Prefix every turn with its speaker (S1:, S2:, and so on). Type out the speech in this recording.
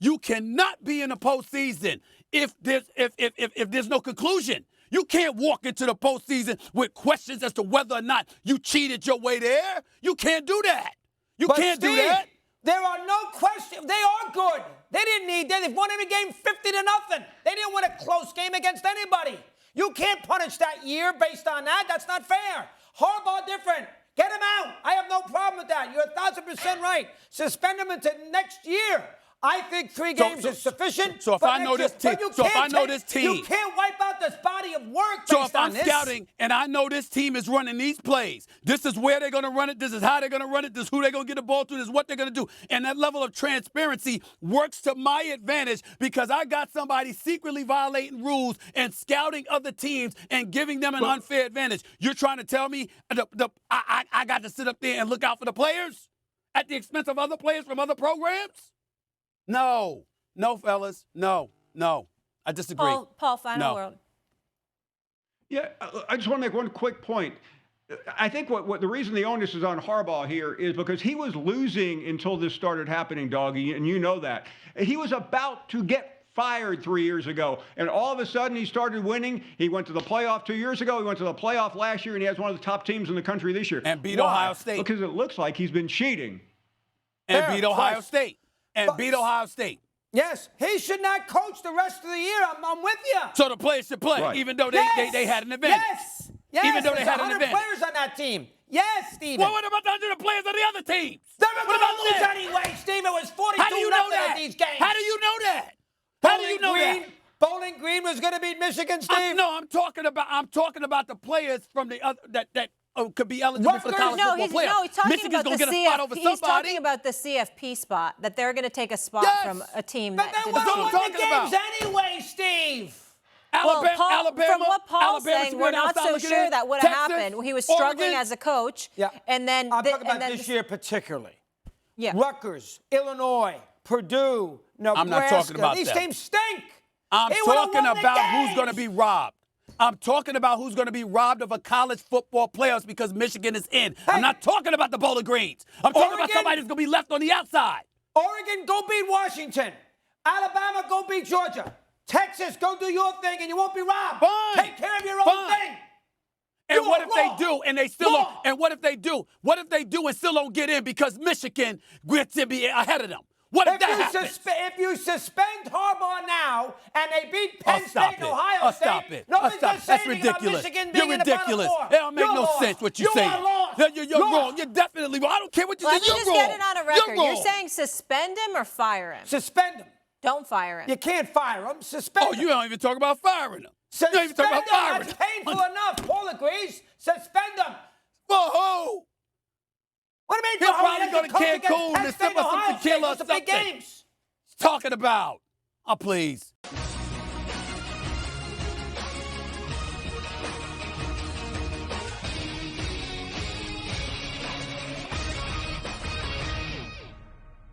S1: You cannot be in the postseason if there's no conclusion. You can't walk into the postseason with questions as to whether or not you cheated your way there. You can't do that. You can't do that.
S2: There are no questions. They are good. They didn't need that. They've won every game 50-0. They didn't win a close game against anybody. You can't punish that year based on that. That's not fair. Harbaugh different. Get him out. I have no problem with that. You're 1,000% right. Suspend him until next year. I think 3 games is sufficient.
S1: So if I know this team, you
S2: can't wipe out this body of work based
S1: so if
S2: on
S1: I'm
S2: this.
S1: scouting and I know this team is running these plays, this is where they're going to run it, this is how they're going to run it, this is who they're going to get the ball to, this is what they're going to do. And that level of transparency works to my advantage because I got somebody secretly violating rules and scouting other teams and giving them an unfair advantage. You're trying to tell me I got to sit up there and look out for the players at the expense of other players from other programs? No, fellas, no. I disagree.
S3: Paul, final word.
S4: Yeah, I just want to make one quick point. I think what the reason the onus is on Harbaugh here is because he was losing until this started happening, Doggy, and you know that. He was about to get fired 3 years ago, and all of a sudden he started winning. He went to the playoff 2 years ago. He went to the playoff last year, and he has one of the top teams in the country this year.
S1: And beat Ohio State.
S4: Because it looks like he's been cheating.
S1: And beat Ohio State.
S2: Yes, he should not coach the rest of the year. I'm with you.
S1: So the players should play, even though they had an advantage.
S2: Yes,
S1: even though they had an
S2: 100
S1: advantage.
S2: players on that team. Yes, Steven.
S1: Well, what about the 100 players on the other teams?
S2: They were going to lose anyway, Steve. It was 42-0 in these games.
S1: How do you know that? How do you know that?
S2: Bowling Green was going to beat Michigan, Steve.
S1: I'm talking about the players from the other that could be eligible for the college football playoff.
S3: No, he's talking
S1: Michigan's
S3: about
S1: gonna get a spot over somebody.
S3: He's talking about the CFP spot, that they're going to take a spot from a team
S2: but
S3: that
S2: they
S3: didn't
S2: won the games anyway, Steve.
S1: Alabama,
S3: from what Paul's saying, we're not so sure that would have happened. He was struggling as a coach.
S2: Yeah.
S3: And then
S2: I'm talking about this year particularly.
S3: Yeah.
S2: Rutgers, Illinois, Purdue, Nebraska.
S1: I'm not talking about
S2: These
S1: that.
S2: teams stink.
S1: I'm talking about who's going to be robbed. I'm talking about who's going to be robbed of a college football playoffs because Michigan is in. I'm not talking about the Bowling Greens. I'm talking about somebody that's going to be left on the outside.
S2: Oregon, go beat Washington. Alabama, go beat Georgia. Texas, go do your thing and you won't be robbed.
S1: Fine.
S2: Take care of your own thing.
S1: And what if they do and they still don't? And what if they do? What if they do and still don't get in because Michigan gets to be ahead of them? What if that happens?
S2: If you suspend Harbaugh now and they beat Penn State and Ohio State,
S1: stop it.
S2: nobody's going to say
S1: That's
S2: anything about
S1: ridiculous.
S2: Michigan
S1: You're
S2: being in the Final
S1: ridiculous.
S2: Four.
S1: It don't make no
S2: lost.
S1: sense what you're saying. You're wrong. You're definitely wrong. I don't care what you say.
S3: Let me just get it on a record. You're saying suspend him or fire him?
S2: Suspend him.
S3: Don't fire him.
S2: You can't fire him. Suspend him.
S1: You don't even talk about firing him.
S2: Suspend
S1: you don't even talk about firing
S2: him.
S1: him.
S2: That's painful enough. Paul agrees. Suspend him.
S1: Whoa.
S2: What do you mean?
S1: He'll probably go to Cancun and sip us some tequila or something.
S2: Games.
S1: Talking about. Oh, please.